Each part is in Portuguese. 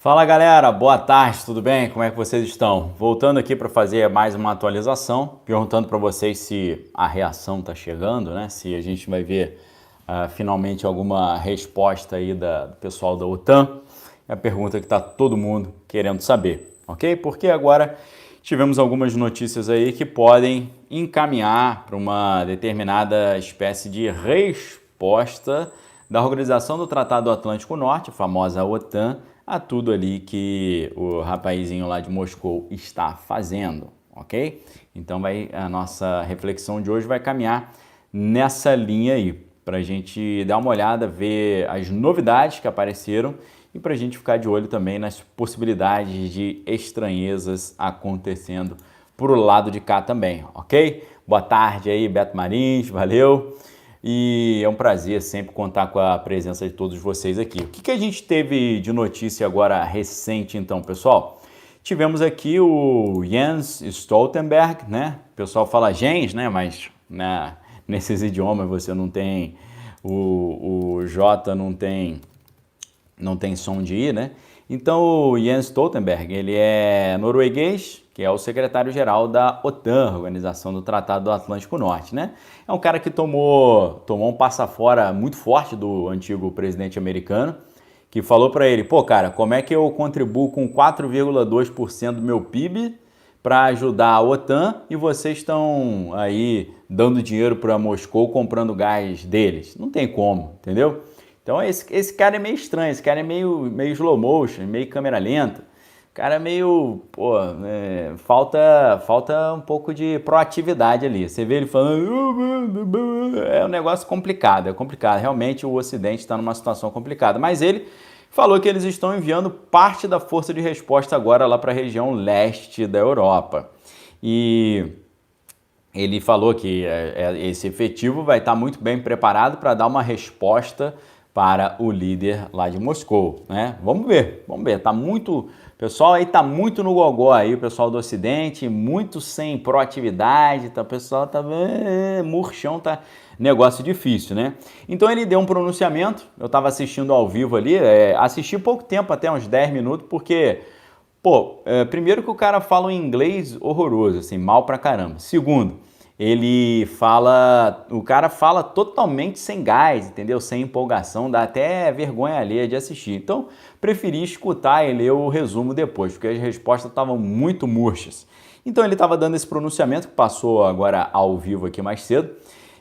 Fala galera, boa tarde, tudo bem? Como é que vocês estão? Voltando aqui para fazer mais uma atualização, perguntando para vocês se a reação está chegando, né? Se a gente vai ver finalmente alguma resposta aí do pessoal da OTAN. É a pergunta que está todo mundo querendo saber, ok? Porque agora tivemos algumas notícias aí que podem encaminhar para uma determinada espécie de resposta da Organização do Tratado do Atlântico Norte, a famosa OTAN, a tudo ali que o rapazinho lá de Moscou está fazendo, ok? Então a nossa reflexão de hoje vai caminhar nessa linha aí, para a gente dar uma olhada, ver as novidades que apareceram e para a gente ficar de olho também nas possibilidades de estranhezas acontecendo pro lado de cá também, ok? Boa tarde aí, Beto Marins, valeu! E é um prazer sempre contar com a presença de todos vocês aqui. O que a gente teve de notícia agora recente então, pessoal? Tivemos aqui o Jens Stoltenberg, né? O pessoal fala Jens, né? Mas nesses idiomas você não tem, o J não tem som de I, né? Então o Jens Stoltenberg, ele é norueguês, que é o secretário-geral da OTAN, Organização do Tratado do Atlântico Norte, né? É um cara que tomou um passa-fora muito forte do antigo presidente americano, que falou para ele, pô, cara, como é que eu contribuo com 4,2% do meu PIB para ajudar a OTAN e vocês estão aí dando dinheiro para Moscou comprando gás deles? Não tem como, entendeu? Então esse cara é meio estranho, esse cara é meio slow motion, meio câmera lenta. O cara é meio, falta um pouco de proatividade ali. Você vê ele falando, é um negócio complicado, é complicado. Realmente o Ocidente está numa situação complicada. Mas ele falou que eles estão enviando parte da força de resposta agora lá para a região leste da Europa. E ele falou que esse efetivo vai estar muito bem preparado para dar uma resposta para o líder lá de Moscou, né? Vamos ver, tá muito, o pessoal aí tá muito no gogó aí, o pessoal do Ocidente, muito sem proatividade, tá, o pessoal tá murchão, tá negócio difícil, né? Então ele deu um pronunciamento, eu tava assistindo ao vivo ali, assisti pouco tempo, até uns 10 minutos, porque, primeiro que o cara fala um inglês horroroso, assim, mal pra caramba. Segundo, o cara fala totalmente sem gás, entendeu? Sem empolgação, dá até vergonha alheia de assistir. Então, preferi escutar e ler o resumo depois, porque as respostas estavam muito murchas. Então, ele estava dando esse pronunciamento, que passou agora ao vivo aqui mais cedo,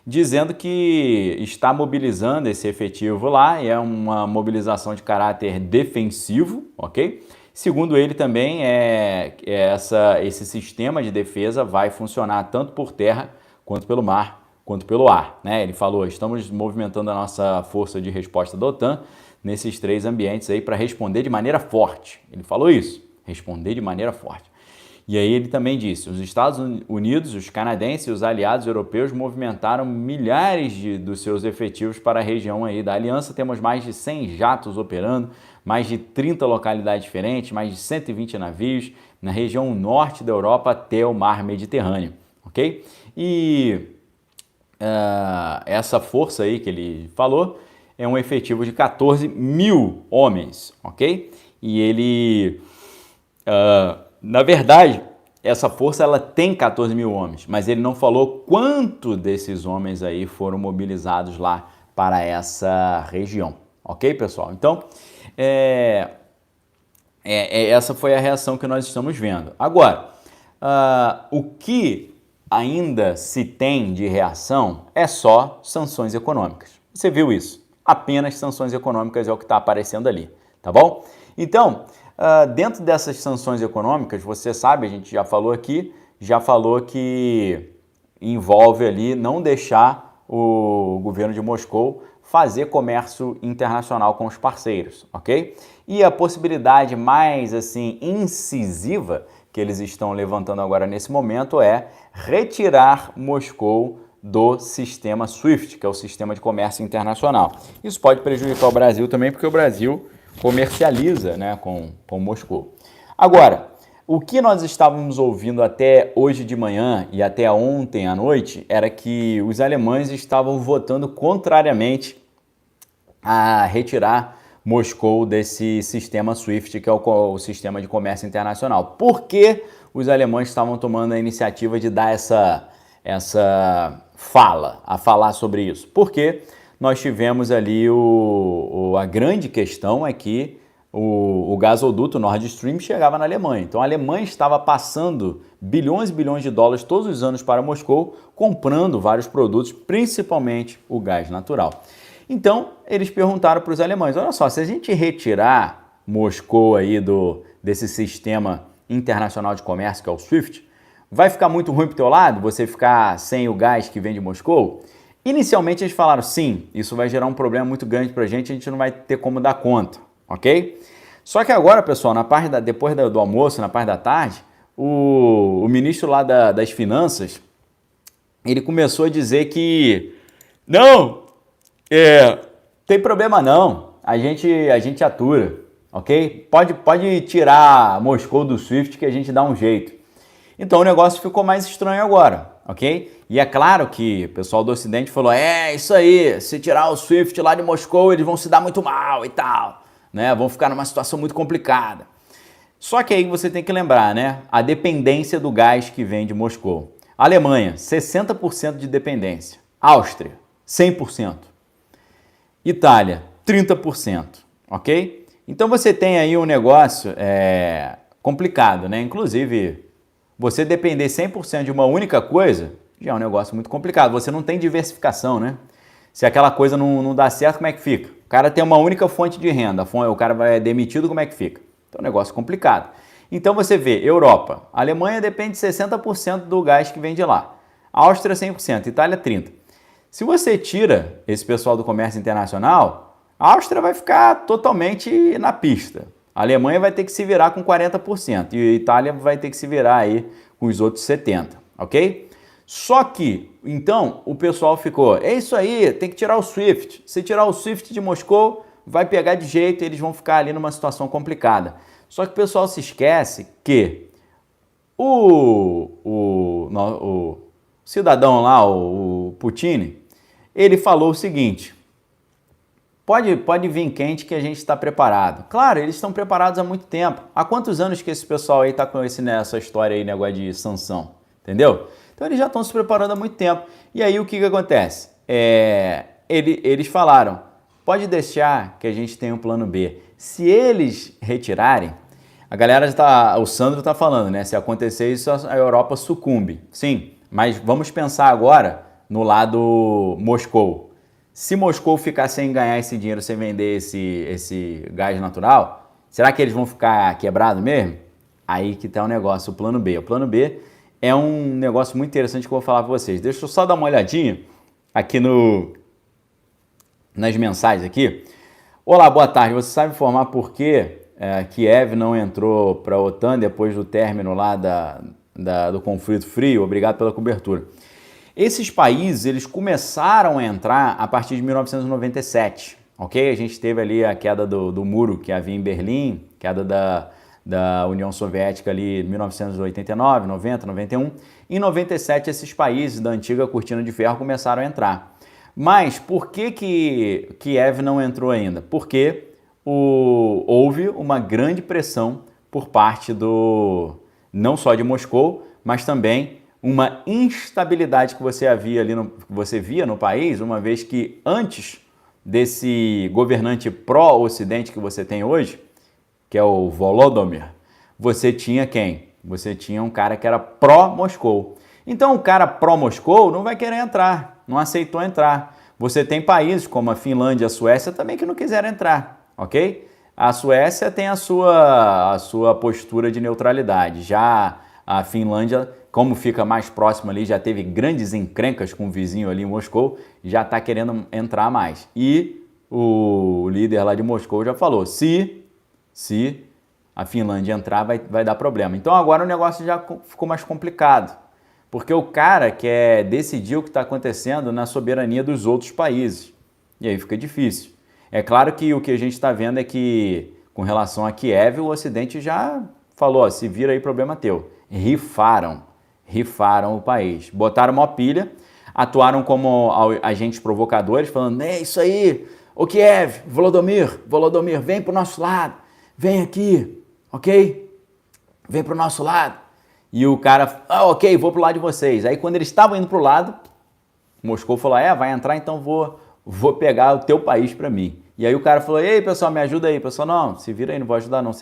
dizendo que está mobilizando esse efetivo lá, e é uma mobilização de caráter defensivo, ok? Segundo ele também, esse sistema de defesa vai funcionar tanto por terra, quanto pelo mar, quanto pelo ar, né? Ele falou, estamos movimentando a nossa força de resposta da OTAN nesses 3 ambientes aí para responder de maneira forte. Ele falou isso, responder de maneira forte. E aí ele também disse, os Estados Unidos, os canadenses e os aliados europeus movimentaram milhares dos seus efetivos para a região aí da aliança. Temos mais de 100 jatos operando, mais de 30 localidades diferentes, mais de 120 navios na região norte da Europa até o mar Mediterrâneo, ok? E essa força aí que ele falou é um efetivo de 14 mil homens, ok? E ele... na verdade, essa força ela tem 14 mil homens, mas ele não falou quanto desses homens aí foram mobilizados lá para essa região, ok, pessoal? Então, essa foi a reação que nós estamos vendo. Agora, o que ainda se tem de reação é só sanções econômicas. Você viu isso? Apenas sanções econômicas é o que está aparecendo ali, tá bom? Então, dentro dessas sanções econômicas, você sabe, a gente já falou que envolve ali não deixar o governo de Moscou fazer comércio internacional com os parceiros, ok? E a possibilidade mais, assim, incisiva que eles estão levantando agora nesse momento é retirar Moscou do sistema SWIFT, que é o sistema de comércio internacional. Isso pode prejudicar o Brasil também, porque o Brasil comercializa, né, com Moscou. Agora, o que nós estávamos ouvindo até hoje de manhã e até ontem à noite era que os alemães estavam votando contrariamente a retirar Moscou desse sistema SWIFT, que é o sistema de comércio internacional. Por que os alemães estavam tomando a iniciativa de dar essa fala, a falar sobre isso? Porque nós tivemos ali a grande questão é que o gasoduto Nord Stream chegava na Alemanha. Então a Alemanha estava passando bilhões e bilhões de dólares todos os anos para Moscou, comprando vários produtos, principalmente o gás natural. Então eles perguntaram para os alemães, olha só, se a gente retirar Moscou aí desse sistema internacional de comércio que é o SWIFT, vai ficar muito ruim para o teu lado, você ficar sem o gás que vem de Moscou? Inicialmente eles falaram, sim, isso vai gerar um problema muito grande para a gente não vai ter como dar conta, ok? Só que agora, pessoal, depois do almoço, na parte da tarde, o ministro lá das Finanças, ele começou a dizer que, não, tem problema não, a gente atura, ok? Pode tirar Moscou do SWIFT que a gente dá um jeito. Então o negócio ficou mais estranho agora, ok? E é claro que o pessoal do Ocidente falou, isso aí, se tirar o SWIFT lá de Moscou, eles vão se dar muito mal e tal, né? Vão ficar numa situação muito complicada. Só que aí você tem que lembrar, né? A dependência do gás que vem de Moscou. Alemanha, 60% de dependência. Áustria, 100%. Itália, 30%, ok? Então você tem aí um negócio complicado, né? Inclusive, você depender 100% de uma única coisa já é um negócio muito complicado. Você não tem diversificação, né? Se aquela coisa não dá certo, como é que fica? O cara tem uma única fonte de renda, o cara vai demitido, como é que fica? Então é um negócio complicado. Então você vê, Europa, a Alemanha depende de 60% do gás que vem de lá. Áustria 100%, Itália 30%. Se você tira esse pessoal do comércio internacional, a Áustria vai ficar totalmente na pista. A Alemanha vai ter que se virar com 40% e a Itália vai ter que se virar aí com os outros 70%, ok? Só que, então, o pessoal ficou, é isso aí, tem que tirar o SWIFT. Se tirar o SWIFT de Moscou, vai pegar de jeito e eles vão ficar ali numa situação complicada. Só que o pessoal se esquece que o cidadão lá, o Putin, ele falou o seguinte, pode vir quente que a gente está preparado. Claro, eles estão preparados há muito tempo. Há quantos anos que esse pessoal aí está com nessa história aí, negócio de sanção? Entendeu? Então eles já estão se preparando há muito tempo. E aí o que acontece? Eles falaram, pode deixar que a gente tenha um plano B. Se eles retirarem, a galera o Sandro está falando, né? Se acontecer isso, a Europa sucumbe. Sim, mas vamos pensar agora no lado Moscou. Se Moscou ficar sem ganhar esse dinheiro, sem vender esse gás natural, será que eles vão ficar quebrados mesmo? Aí que está o negócio, o plano B. O plano B é um negócio muito interessante que eu vou falar para vocês. Deixa eu só dar uma olhadinha aqui nas mensagens aqui. Olá, boa tarde. Você sabe informar por que Kiev não entrou para a OTAN depois do término lá do conflito frio? Obrigado pela cobertura. Esses países, eles começaram a entrar a partir de 1997, ok? A gente teve ali a queda do muro que havia em Berlim, queda da União Soviética ali em 1989, 90, 91. Em 97, esses países da antiga cortina de ferro começaram a entrar. Mas por que Kiev não entrou ainda? Porque houve uma grande pressão por parte não só de Moscou, mas também uma instabilidade que você via no país, uma vez que antes desse governante pró-ocidente que você tem hoje, que é o Volodymyr, você tinha quem? Você tinha um cara que era pró-Moscou. Então o cara pró-Moscou não vai querer entrar, não aceitou entrar. Você tem países como a Finlândia e a Suécia também que não quiseram entrar, ok? A Suécia tem a sua postura de neutralidade. Já a Finlândia, como fica mais próximo ali, já teve grandes encrencas com o vizinho ali em Moscou, já está querendo entrar mais. E o líder lá de Moscou já falou, se a Finlândia entrar, vai dar problema. Então agora o negócio já ficou mais complicado, porque o cara quer decidir o que está acontecendo na soberania dos outros países. E aí fica difícil. É claro que o que a gente está vendo é que, com relação a Kiev, o Ocidente já falou, se vira aí, problema teu. Rifaram o país. Botaram uma pilha, atuaram como agentes provocadores, falando, isso aí, ô Kiev, Volodymyr, vem pro nosso lado, vem aqui, ok? Vem pro nosso lado. E o cara, ok, vou pro lado de vocês. Aí quando eles estavam indo pro lado, Moscou falou, vai entrar, então vou pegar o teu país para mim. E aí o cara falou, ei pessoal, me ajuda aí. O pessoal, não, se vira aí, não vou ajudar não,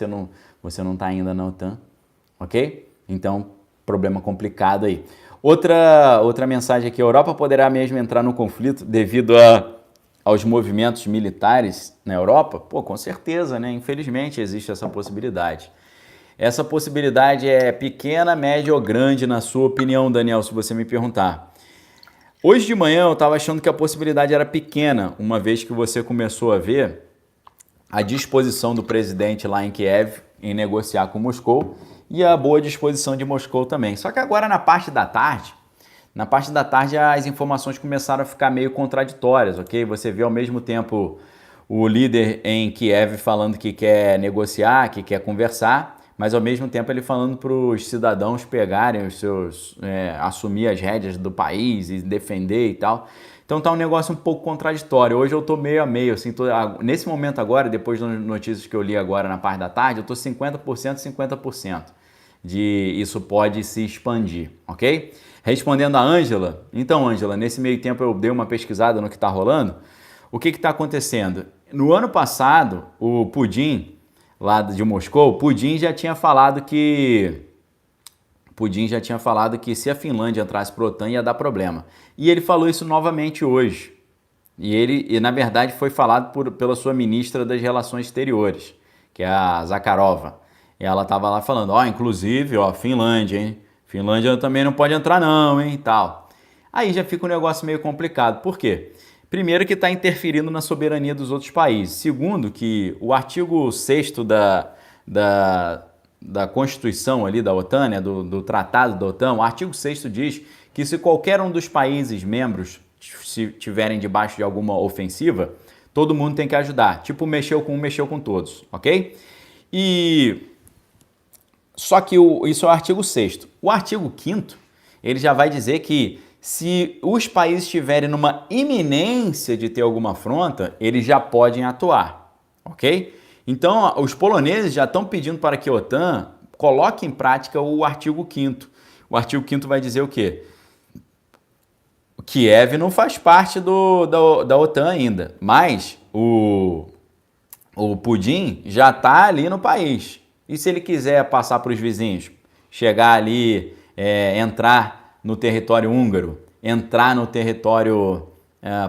você não tá ainda na OTAN, ok? Então, problema complicado aí. Outra mensagem aqui, a Europa poderá mesmo entrar no conflito devido aos movimentos militares na Europa? Pô, com certeza, né? Infelizmente existe essa possibilidade. Essa possibilidade é pequena, média ou grande, na sua opinião, Daniel, se você me perguntar? Hoje de manhã eu estava achando que a possibilidade era pequena, uma vez que você começou a ver a disposição do presidente lá em Kiev em negociar com Moscou e a boa disposição de Moscou também. Só que agora na parte da tarde as informações começaram a ficar meio contraditórias, ok? Você vê ao mesmo tempo o líder em Kiev falando que quer negociar, que quer conversar, mas ao mesmo tempo ele falando para os cidadãos pegarem os seus, assumir as rédeas do país e defender e tal. Então tá um negócio um pouco contraditório. Hoje eu tô meio a meio, assim, nesse momento agora, depois das notícias que eu li agora na parte da tarde, eu tô 50%, 50% de isso pode se expandir, ok? Respondendo a Ângela, então Ângela, nesse meio tempo eu dei uma pesquisada no que tá rolando. O que está acontecendo? No ano passado, o Putin, lá de Moscou, Putin já tinha falado que se a Finlândia entrasse para a OTAN ia dar problema. E ele falou isso novamente hoje. E na verdade foi falado pela sua ministra das Relações Exteriores, que é a Zakharova. E ela estava lá falando, inclusive, Finlândia, hein? Finlândia também não pode entrar não, hein, tal. Aí já fica um negócio meio complicado. Por quê? Primeiro que está interferindo na soberania dos outros países. Segundo que o artigo 6º da Constituição ali da OTAN, né, do Tratado da OTAN, o artigo 6º diz que se qualquer um dos países membros estiverem debaixo de alguma ofensiva, todo mundo tem que ajudar. Tipo, mexeu com um, mexeu com todos, ok? Só que isso é o artigo 6º. O artigo 5º, ele já vai dizer que se os países estiverem numa iminência de ter alguma afronta, eles já podem atuar, ok? Então, os poloneses já estão pedindo para que a OTAN coloque em prática o artigo 5º. O artigo 5º vai dizer o quê? O Kiev não faz parte da OTAN ainda, mas o Putin já está ali no país. E se ele quiser passar para os vizinhos, chegar ali, entrar no território húngaro, entrar no território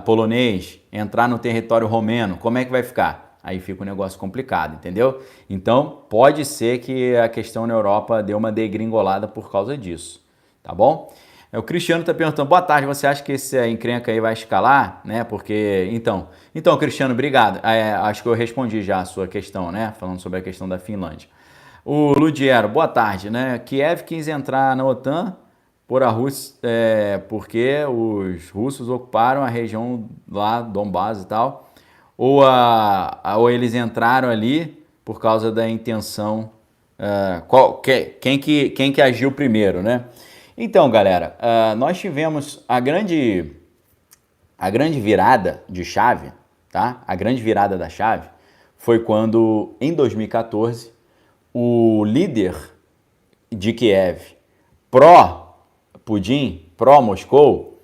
polonês, entrar no território romeno, como é que vai ficar? Aí fica um negócio complicado, entendeu? Então, pode ser que a questão na Europa dê uma degringolada por causa disso, tá bom? O Cristiano está perguntando, boa tarde, você acha que esse encrenca aí vai escalar? Né? Porque, então, Cristiano, obrigado. Acho que eu respondi já a sua questão, né? Falando sobre a questão da Finlândia. O Ludiero, boa tarde, né? Kiev quis entrar na OTAN por a Rússia, porque os russos ocuparam a região lá, Donbás e tal, ou eles entraram ali por causa da intenção, quem que agiu primeiro, né? Então, galera, nós tivemos a grande virada de chave, tá? A grande virada da chave foi quando, em 2014, o líder de Kiev, pró-Putin, pró-Moscou,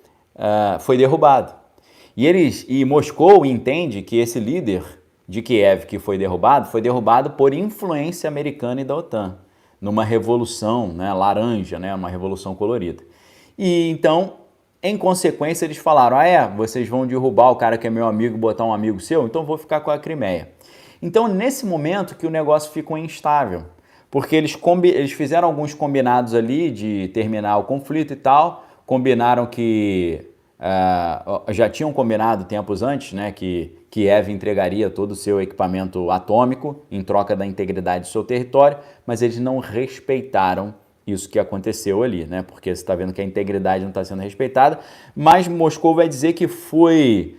foi derrubado. E Moscou entende que esse líder de Kiev que foi derrubado por influência americana e da OTAN, numa revolução, né, laranja, né, uma revolução colorida. E então, em consequência, eles falaram, vocês vão derrubar o cara que é meu amigo, botar um amigo seu, então vou ficar com a Crimeia. Então, nesse momento que o negócio ficou instável, porque eles fizeram alguns combinados ali de terminar o conflito e tal, combinaram que, já tinham combinado tempos antes, né, que Kiev entregaria todo o seu equipamento atômico em troca da integridade do seu território, mas eles não respeitaram isso que aconteceu ali, né, porque você está vendo que a integridade não está sendo respeitada, mas Moscou vai dizer que foi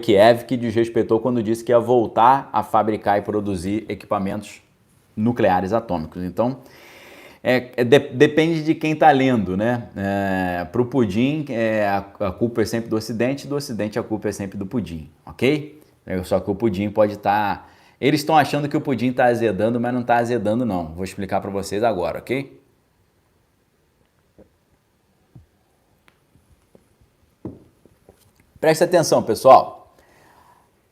Kiev que desrespeitou quando disse que ia voltar a fabricar e produzir equipamentos nucleares atômicos. Então, Depende de quem está lendo, né? Para o pudim, a culpa é sempre do Ocidente a culpa é sempre do pudim, ok? Só que o pudim pode estar... Eles estão achando que o pudim está azedando, mas não está azedando não. Vou explicar para vocês agora, ok? Preste atenção, pessoal.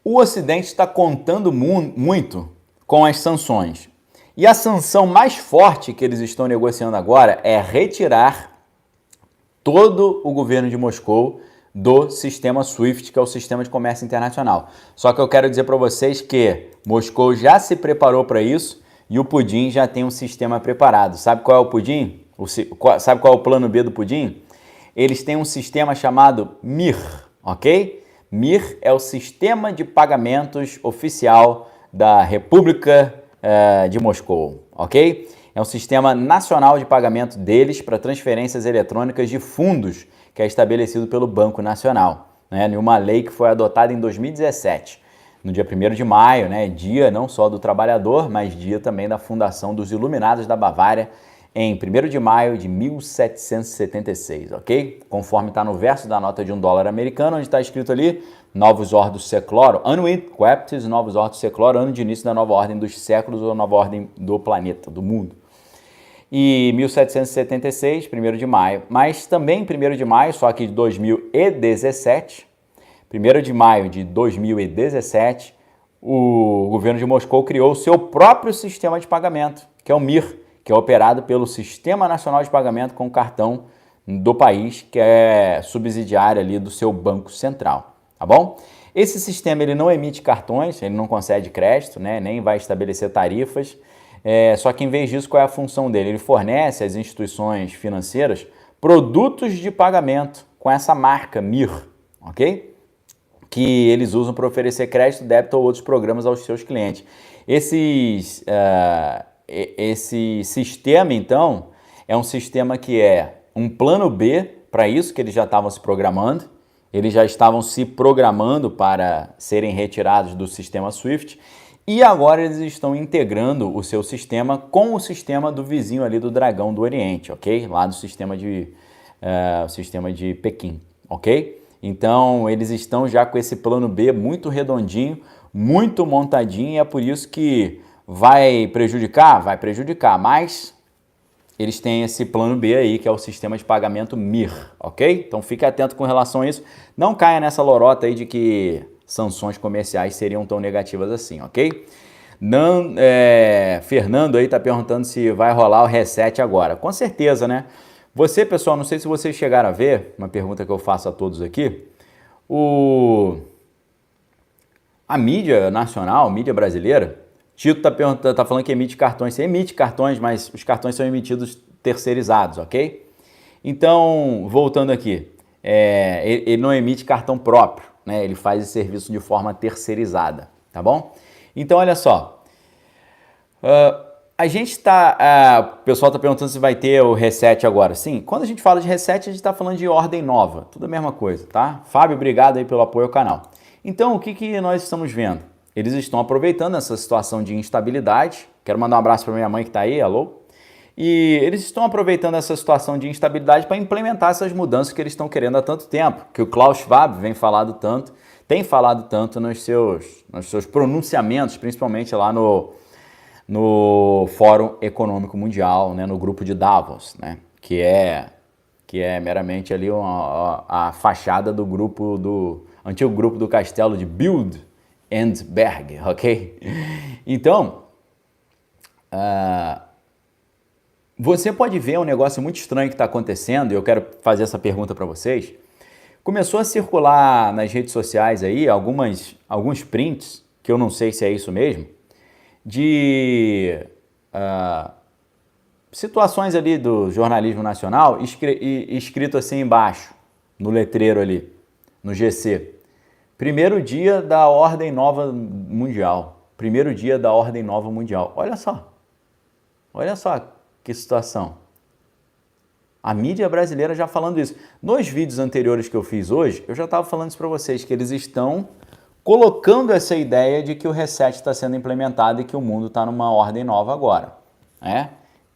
O Ocidente está contando muito com as sanções. E a sanção mais forte que eles estão negociando agora é retirar todo o governo de Moscou do sistema SWIFT, que é o sistema de comércio internacional. Só que eu quero dizer para vocês que Moscou já se preparou para isso e o pudim já tem um sistema preparado. Sabe qual é o pudim? Sabe qual é o plano B do pudim? Eles têm um sistema chamado MIR, ok? MIR é o sistema de pagamentos oficial da República de Moscou, ok? É um sistema nacional de pagamento deles para transferências eletrônicas de fundos que é estabelecido pelo Banco Nacional, né? Em uma lei que foi adotada em 2017, no dia 1º de maio, né? Dia não só do trabalhador, mas dia também da fundação dos Iluminados da Bavária, em 1º de maio de 1776, ok? Conforme está no verso da nota de $1 americano, onde está escrito ali, Novus Ordo Seclorum, Annuit Queptis, Novus Ordo Seclorum, ano de início da nova ordem dos séculos ou nova ordem do planeta, do mundo. E 1776, 1º de maio, mas também 1º de maio, só que de 2017, 1º de maio de 2017, o governo de Moscou criou o seu próprio sistema de pagamento, que é o MIR, que é operado pelo Sistema Nacional de Pagamento com cartão do país, que é subsidiário ali do seu Banco Central, tá bom? Esse sistema ele não emite cartões, ele não concede crédito, né, nem vai estabelecer tarifas, só que em vez disso, qual é a função dele? Ele fornece às instituições financeiras produtos de pagamento com essa marca MIR, ok? Que eles usam para oferecer crédito, débito ou outros programas aos seus clientes. Esse sistema, então, é um sistema que é um plano B para isso, que eles já estavam se programando. Eles já estavam se programando para serem retirados do sistema SWIFT e agora eles estão integrando o seu sistema com o sistema do vizinho ali do Dragão do Oriente, ok? Lá do sistema de Pequim, ok? Então, eles estão já com esse plano B muito redondinho, muito montadinho, e é por isso que vai prejudicar? Vai prejudicar, mas eles têm esse plano B aí, que é o sistema de pagamento MIR, ok? Então, fique atento com relação a isso. Não caia nessa lorota aí de que sanções comerciais seriam tão negativas assim, ok? Fernando aí está perguntando se vai rolar o reset agora. Com certeza, né? Você, pessoal, não sei se vocês chegaram a ver, uma pergunta que eu faço a todos aqui, a mídia nacional, a mídia brasileira, Tito tá falando que emite cartões. Você emite cartões, mas os cartões são emitidos terceirizados, ok? Então, voltando aqui, ele não emite cartão próprio, né? Ele faz esse serviço de forma terceirizada, tá bom? Então, olha só, o pessoal está perguntando se vai ter o reset agora. Sim, quando a gente fala de reset, a gente está falando de ordem nova, tudo a mesma coisa, tá? Fábio, obrigado aí pelo apoio ao canal. Então, o que nós estamos vendo? Eles estão aproveitando essa situação de instabilidade. Quero mandar um abraço para minha mãe que está aí, alô? E eles estão aproveitando essa situação de instabilidade para implementar essas mudanças que eles estão querendo há tanto tempo, que o Klaus Schwab tem falado tanto nos seus pronunciamentos, principalmente lá no Fórum Econômico Mundial, né, no grupo de Davos, né, que é meramente ali a fachada do antigo grupo do castelo de Bilderberg, ok? Então, você pode ver um negócio muito estranho que está acontecendo, e eu quero fazer essa pergunta para vocês. Começou a circular nas redes sociais aí alguns prints, que eu não sei se é isso mesmo, de situações ali do jornalismo nacional, escrito assim embaixo, no letreiro ali, no GC. Primeiro dia da Ordem Nova Mundial. Primeiro dia da Ordem Nova Mundial. Olha só que situação. A mídia brasileira já falando isso. Nos vídeos anteriores que eu fiz hoje, eu já estava falando isso para vocês, que eles estão colocando essa ideia de que o reset está sendo implementado e que o mundo está numa ordem nova agora, né?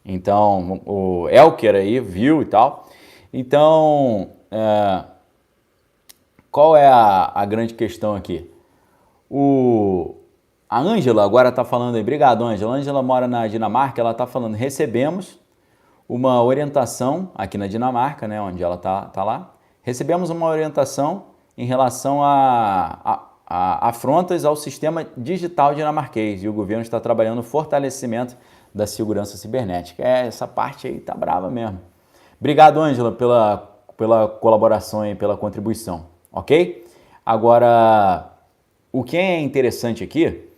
Então, o Elker aí viu e tal. Então, qual é a grande questão aqui? A Ângela agora está falando aí, obrigado Ângela. A Ângela mora na Dinamarca, ela está falando, recebemos uma orientação aqui na Dinamarca, né, onde ela tá lá. Recebemos uma orientação em relação a afrontas ao sistema digital dinamarquês e o governo está trabalhando no fortalecimento da segurança cibernética. Essa parte aí tá brava mesmo. Obrigado, Ângela, pela colaboração e pela contribuição, ok? Agora, o que é interessante aqui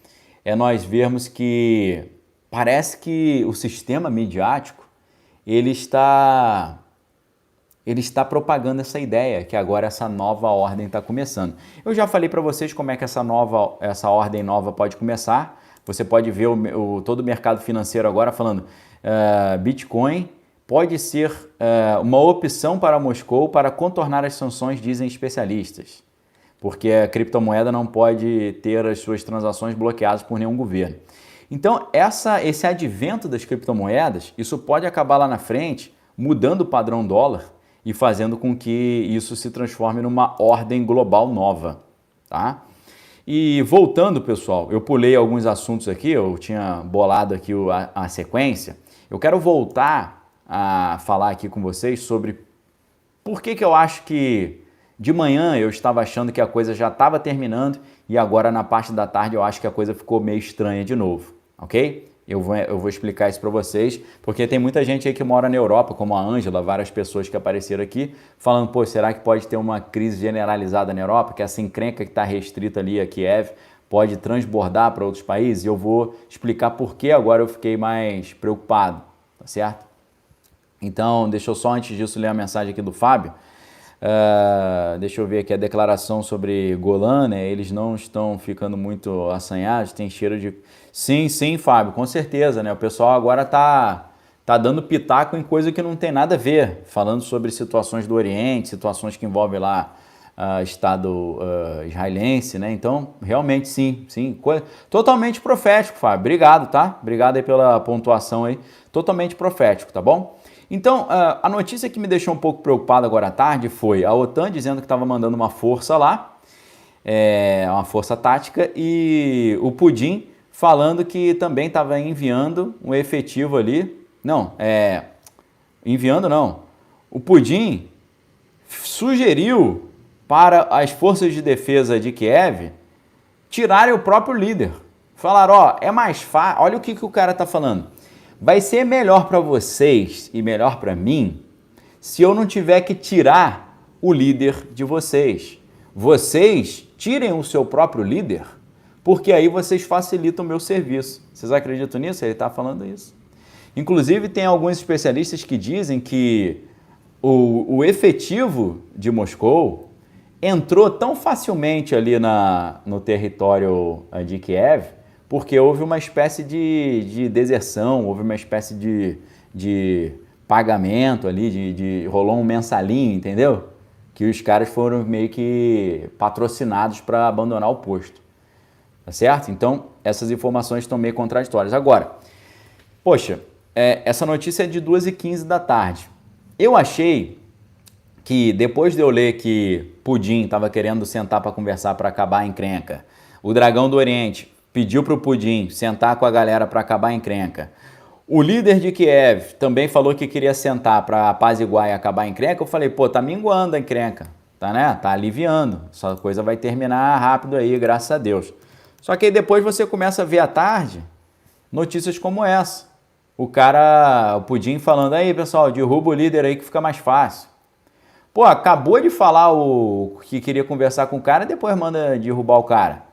é nós vermos que parece que o sistema midiático ele está propagando essa ideia que agora essa nova ordem está começando. Eu já falei para vocês como é que essa ordem nova pode começar. Você pode ver todo o mercado financeiro agora falando Bitcoin pode ser uma opção para Moscou para contornar as sanções, dizem especialistas. Porque a criptomoeda não pode ter as suas transações bloqueadas por nenhum governo. Então, esse advento das criptomoedas, isso pode acabar lá na frente mudando o padrão dólar e fazendo com que isso se transforme numa ordem global nova, tá? E voltando, pessoal, eu pulei alguns assuntos aqui, eu tinha bolado aqui a sequência. Eu quero voltar a falar aqui com vocês sobre por que eu acho que de manhã eu estava achando que a coisa já estava terminando e agora na parte da tarde eu acho que a coisa ficou meio estranha de novo, ok? Eu vou explicar isso para vocês, porque tem muita gente aí que mora na Europa, como a Ângela, várias pessoas que apareceram aqui, falando, pô, será que pode ter uma crise generalizada na Europa, que essa encrenca que está restrita ali a Kiev pode transbordar para outros países? E eu vou explicar por que agora eu fiquei mais preocupado, tá certo? Então, deixa eu só antes disso ler a mensagem aqui do Fábio. Deixa eu ver aqui a declaração sobre Golan, né? Eles não estão ficando muito assanhados, tem cheiro de... Sim, Fábio, com certeza, né? O pessoal agora tá dando pitaco em coisa que não tem nada a ver, falando sobre situações do Oriente, situações que envolvem lá Estado israelense, né? Então, realmente sim, totalmente profético, Fábio. Obrigado, tá? Obrigado aí pela pontuação aí, totalmente profético, tá bom? Então, a notícia que me deixou um pouco preocupado agora à tarde foi a OTAN dizendo que estava mandando uma força lá, uma força tática, e o Putin falando que também estava enviando um efetivo ali. O Putin sugeriu para as forças de defesa de Kiev tirarem o próprio líder. Falaram, é mais fácil, olha o que o cara está falando. Vai ser melhor para vocês e melhor para mim se eu não tiver que tirar o líder de vocês. Vocês tirem o seu próprio líder, porque aí vocês facilitam o meu serviço. Vocês acreditam nisso? Ele está falando isso. Inclusive, tem alguns especialistas que dizem que o efetivo de Moscou entrou tão facilmente ali no território de Kiev, porque houve uma espécie de deserção, houve uma espécie de pagamento ali, rolou um mensalinho, entendeu? Que os caras foram meio que patrocinados para abandonar o posto, tá certo? Então, essas informações estão meio contraditórias. Agora, poxa, essa notícia é de 2h15 da tarde. Eu achei que depois de eu ler que Putin estava querendo sentar para conversar para acabar a encrenca, o Dragão do Oriente pediu para o Putin sentar com a galera para acabar a encrenca. O líder de Kiev também falou que queria sentar para apaziguar e acabar a encrenca. Eu falei, pô, tá minguando a encrenca, tá, né? Tá aliviando. Essa coisa vai terminar rápido aí, graças a Deus. Só que aí depois você começa a ver à tarde notícias como essa. O Putin falando, aí pessoal, derruba o líder aí que fica mais fácil. Pô, acabou de falar o que queria conversar com o cara e depois manda derrubar o cara.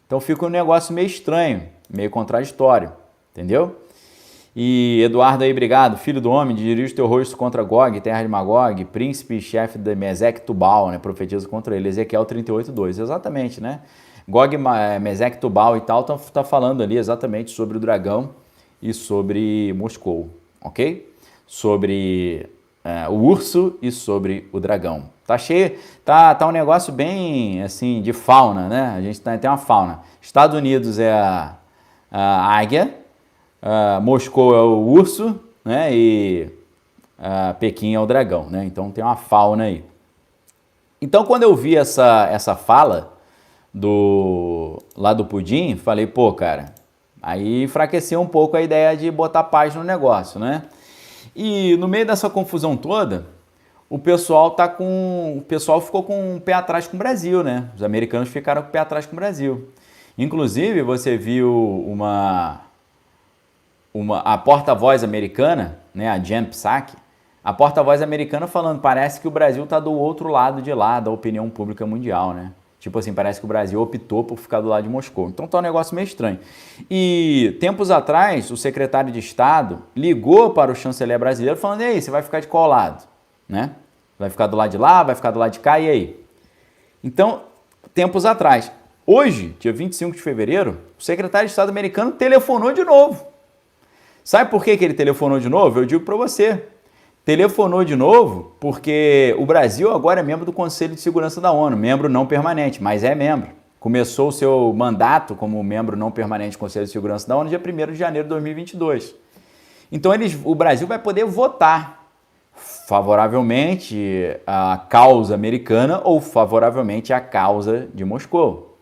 Então fica um negócio meio estranho, meio contraditório, entendeu? E Eduardo aí, obrigado, filho do homem, dirige o teu rosto contra Gog, terra de Magog, príncipe e chefe de Mesec Tubal, né? Profetiza contra ele, Ezequiel 38:2, exatamente, né? Gog, Mesec Tubal e tal, tá falando ali exatamente sobre o dragão e sobre Moscou, ok? Sobre o urso e sobre o dragão. Tá cheio, tá um negócio bem assim de fauna, né? A gente tem uma fauna. Estados Unidos é a águia, Moscou é o urso né? E Pequim é o dragão, né? Então tem uma fauna aí. Então quando eu vi essa fala lá do Pudim, falei, pô, cara, aí enfraqueceu um pouco a ideia de botar paz no negócio, né? E no meio dessa confusão toda, o pessoal ficou com o pé atrás com o Brasil, né? Os americanos ficaram com o pé atrás com o Brasil. Inclusive, você viu a porta-voz americana, né, a Jen Psaki, a porta-voz americana falando, parece que o Brasil está do outro lado de lá da opinião pública mundial, né? Tipo assim, parece que o Brasil optou por ficar do lado de Moscou. Então tá um negócio meio estranho. E tempos atrás, o secretário de Estado ligou para o chanceler brasileiro falando, e aí, você vai ficar de qual lado? Né? Vai ficar do lado de lá, vai ficar do lado de cá, e aí? Então, tempos atrás. Hoje, dia 25 de fevereiro, o secretário de Estado americano telefonou de novo. Sabe por que ele telefonou de novo? Eu digo para você. Telefonou de novo porque o Brasil agora é membro do Conselho de Segurança da ONU, membro não permanente, mas é membro. Começou o seu mandato como membro não permanente do Conselho de Segurança da ONU dia 1º de janeiro de 2022. Então o Brasil vai poder votar favoravelmente à causa americana ou favoravelmente à causa de Moscou.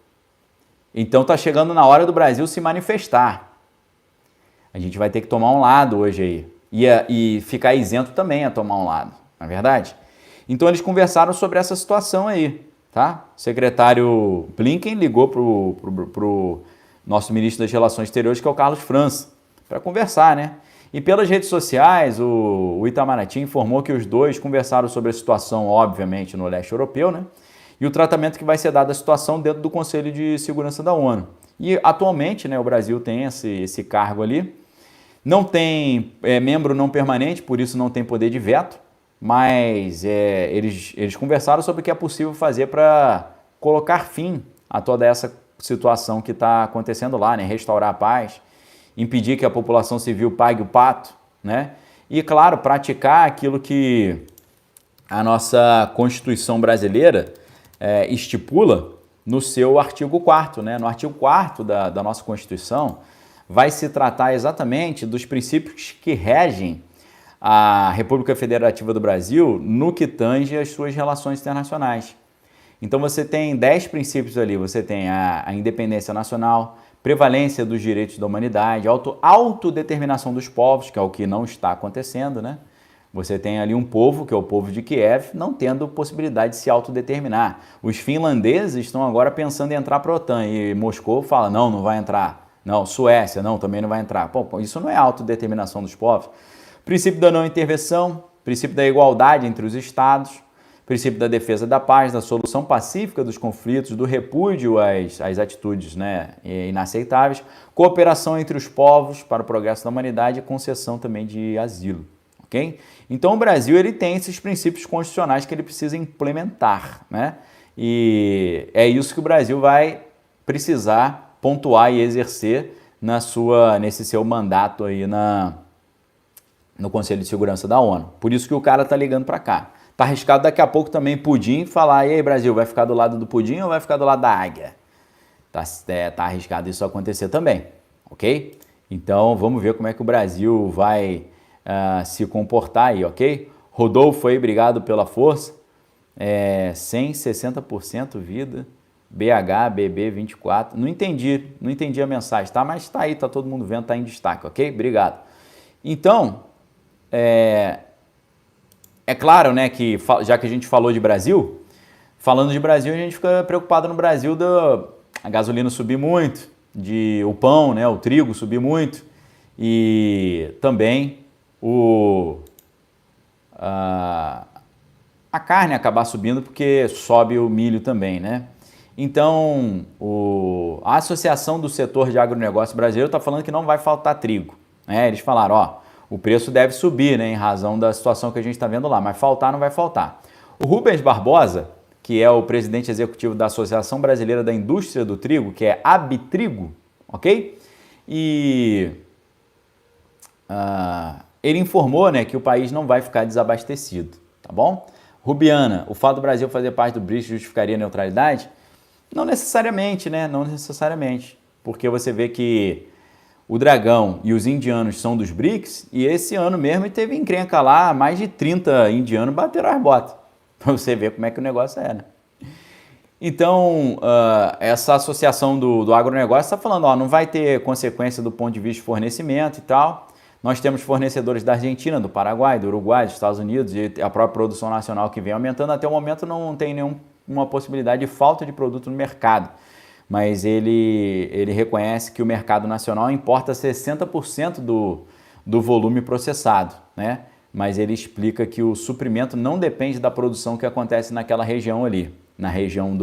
Então está chegando na hora do Brasil se manifestar. A gente vai ter que tomar um lado hoje aí. E ficar isento também a tomar um lado, não é verdade? Então eles conversaram sobre essa situação aí, tá? O secretário Blinken ligou pro nosso ministro das Relações Exteriores, que é o Carlos França, para conversar, né? E pelas redes sociais, o Itamaraty informou que os dois conversaram sobre a situação, obviamente, no leste europeu, né? E o tratamento que vai ser dado à situação dentro do Conselho de Segurança da ONU. E atualmente, né, o Brasil tem esse cargo ali. Não tem membro não permanente, por isso não tem poder de veto, mas eles conversaram sobre o que é possível fazer para colocar fim a toda essa situação que está acontecendo lá, né? Restaurar a paz, impedir que a população civil pague o pato, né? E, claro, praticar aquilo que a nossa Constituição brasileira estipula no seu artigo 4º, né? No artigo 4º da nossa Constituição, vai se tratar exatamente dos princípios que regem a República Federativa do Brasil no que tange às suas relações internacionais. Então você tem 10 princípios ali, você tem a independência nacional, prevalência dos direitos da humanidade, autodeterminação dos povos, que é o que não está acontecendo, né? Você tem ali um povo, que é o povo de Kiev, não tendo possibilidade de se autodeterminar. Os finlandeses estão agora pensando em entrar para a OTAN e Moscou fala, não vai entrar. Não, Suécia, não, também não vai entrar. Pô, isso não é autodeterminação dos povos. Princípio da não intervenção, princípio da igualdade entre os estados, princípio da defesa da paz, da solução pacífica dos conflitos, do repúdio às atitudes, né, inaceitáveis, cooperação entre os povos para o progresso da humanidade e concessão também de asilo. Okay? Então o Brasil ele tem esses princípios constitucionais que ele precisa implementar, né? E é isso que o Brasil vai precisar pontuar e exercer nesse seu mandato aí no Conselho de Segurança da ONU. Por isso que o cara tá ligando para cá. Tá arriscado daqui a pouco também Pudim falar, e aí Brasil, vai ficar do lado do Pudim ou vai ficar do lado da águia? Tá arriscado isso acontecer também, ok? Então vamos ver como é que o Brasil vai se comportar aí, ok? Rodolfo aí, obrigado pela força. 160% vida. BH, BB 24, não entendi a mensagem, tá? Mas tá aí, tá todo mundo vendo, tá em destaque, ok? Obrigado. Então, é claro, né, que já que a gente falou de Brasil, falando de Brasil, a gente fica preocupado no Brasil a gasolina subir muito, o pão, né, o trigo subir muito e também a carne acabar subindo porque sobe o milho também, né? Então, a Associação do Setor de Agronegócio Brasileiro está falando que não vai faltar trigo, né? Eles falaram, o preço deve subir, né, em razão da situação que a gente está vendo lá, mas faltar não vai faltar. O Rubens Barbosa, que é o presidente executivo da Associação Brasileira da Indústria do Trigo, que é Abitrigo, ok? E ele informou, né, que o país não vai ficar desabastecido, tá bom? Rubiana, o fato do Brasil fazer parte do BRICS justificaria a neutralidade? Não necessariamente, né? Não necessariamente, porque você vê que o Dragão e os indianos são dos BRICS, e esse ano mesmo teve encrenca lá, mais de 30 indianos bateram as botas, para você ver como é que o negócio é, né? Então, essa associação do agronegócio está falando, ó, não vai ter consequência do ponto de vista de fornecimento e tal. Nós temos fornecedores da Argentina, do Paraguai, do Uruguai, dos Estados Unidos, e a própria produção nacional que vem aumentando. Até o momento não tem nenhuma possibilidade de falta de produto no mercado. Mas ele reconhece que o mercado nacional importa 60% do volume processado, né? Mas ele explica que o suprimento não depende da produção que acontece naquela região ali, na região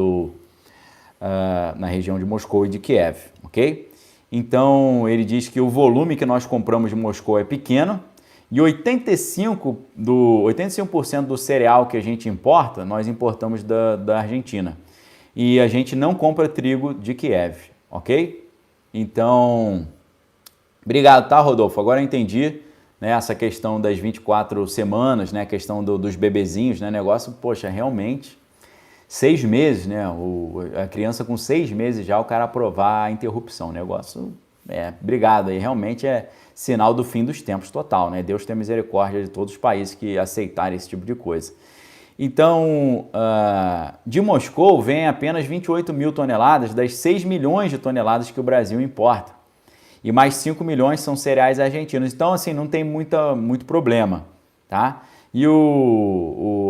de Moscou e de Kiev, ok? Então ele diz que o volume que nós compramos de Moscou é pequeno e 85% do cereal que a gente importa, nós importamos da Argentina. E a gente não compra trigo de Kiev, ok? Então, obrigado, tá, Rodolfo? Agora eu entendi, né, essa questão das 24 semanas, né, a questão dos bebezinhos, né, negócio, poxa, realmente, 6 meses, né, a criança com 6 meses já, o cara aprovar a interrupção, negócio, obrigado aí, realmente é sinal do fim dos tempos total, né, Deus tem misericórdia de todos os países que aceitarem esse tipo de coisa. Então, de Moscou vem apenas 28 mil toneladas das 6 milhões de toneladas que o Brasil importa. E mais 5 milhões são cereais argentinos. Então, assim, não tem muito problema, tá? E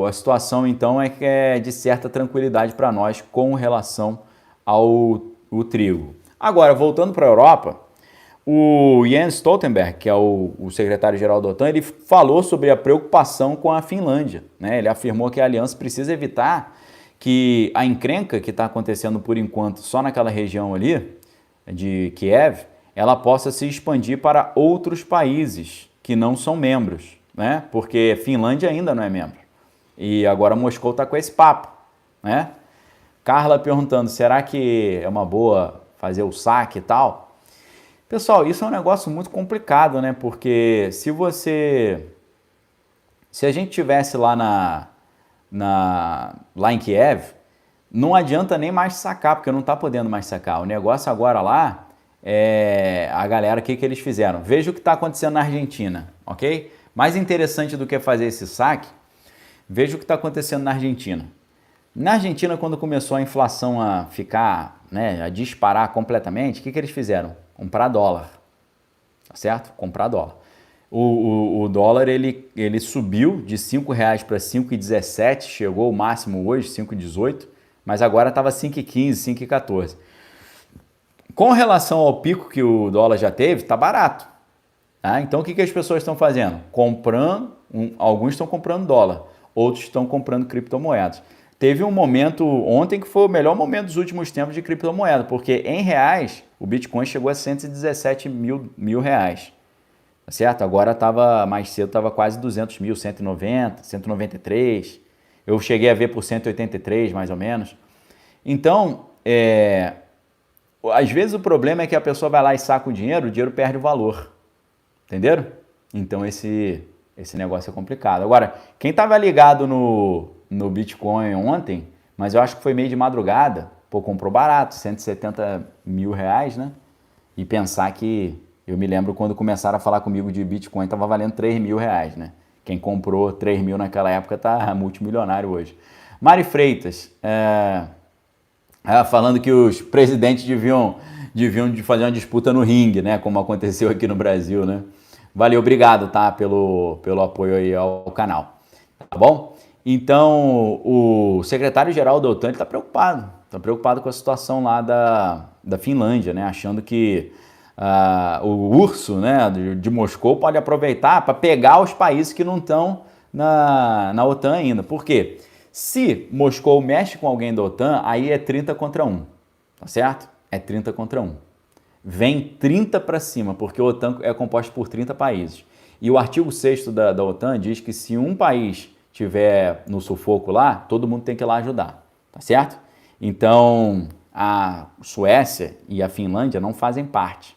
a situação, então, é que é de certa tranquilidade para nós com relação ao trigo. Agora, voltando para a Europa, o Jens Stoltenberg, que é o secretário-geral da OTAN, ele falou sobre a preocupação com a Finlândia, né? Ele afirmou que a aliança precisa evitar que a encrenca que está acontecendo por enquanto só naquela região ali, de Kiev, ela possa se expandir para outros países que não são membros, né? Porque Finlândia ainda não é membro. E agora Moscou está com esse papo, né? Carla perguntando, será que é uma boa fazer o saque e tal? Pessoal, isso é um negócio muito complicado, né? Porque se a gente tivesse lá lá em Kiev, não adianta nem mais sacar, porque não está podendo mais sacar. O negócio agora lá é a galera, o que eles fizeram? Veja o que está acontecendo na Argentina, ok? Mais interessante do que fazer esse saque, veja o que está acontecendo na Argentina. Na Argentina, quando começou a inflação a ficar, né, a disparar completamente, o que eles fizeram? Comprar dólar, tá certo? Comprar dólar. O dólar, ele subiu de R$5 para 5,17, chegou ao máximo hoje, 5,18, mas agora estava 5,15, 5,14. Com relação ao pico que o dólar já teve, tá barato. Tá? Então, o que as pessoas estão fazendo? Comprando, alguns estão comprando dólar, outros estão comprando criptomoedas. Teve um momento ontem que foi o melhor momento dos últimos tempos de criptomoeda, porque em reais o Bitcoin chegou a 117 mil reais, tá certo? Agora mais cedo estava quase 200 mil, 190, 193, eu cheguei a ver por 183 mais ou menos. Então, às vezes o problema é que a pessoa vai lá e saca o dinheiro perde o valor, entenderam? Então esse negócio é complicado. Agora, quem estava ligado no Bitcoin ontem, mas eu acho que foi meio de madrugada, pô, comprou barato, 170 mil reais, né? E pensar que, eu me lembro quando começaram a falar comigo de Bitcoin, estava valendo 3 mil reais, né? Quem comprou 3 mil naquela época tá multimilionário hoje. Mari Freitas, falando que os presidentes deviam fazer uma disputa no ringue, né? Como aconteceu aqui no Brasil, né? Valeu, obrigado, tá? Pelo apoio aí ao canal, tá bom? Então, o secretário-geral da OTAN está preocupado com a situação lá da Finlândia, né? Achando que o urso, né, de Moscou pode aproveitar para pegar os países que não estão na OTAN ainda. Por quê? Se Moscou mexe com alguém da OTAN, aí é 30 contra 1, tá certo? É 30 contra 1. Vem 30 para cima, porque a OTAN é composta por 30 países. E o artigo 6º da OTAN diz que se um país tiver no sufoco lá, todo mundo tem que ir lá ajudar, tá certo? Então, a Suécia e a Finlândia não fazem parte.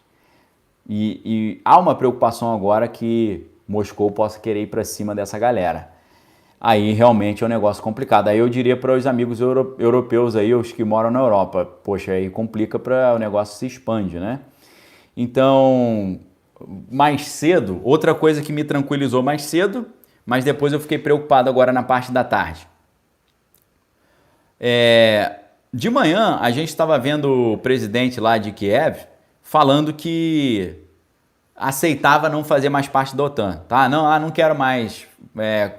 E há uma preocupação agora que Moscou possa querer ir para cima dessa galera. Aí realmente é um negócio complicado. Aí eu diria para os amigos europeus aí, os que moram na Europa, poxa, aí complica, o negócio se expande, né? Então, mais cedo, outra coisa que me tranquilizou mais cedo, mas depois eu fiquei preocupado agora na parte da tarde. De manhã, a gente estava vendo o presidente lá de Kiev falando que aceitava não fazer mais parte da OTAN, tá? Não quero mais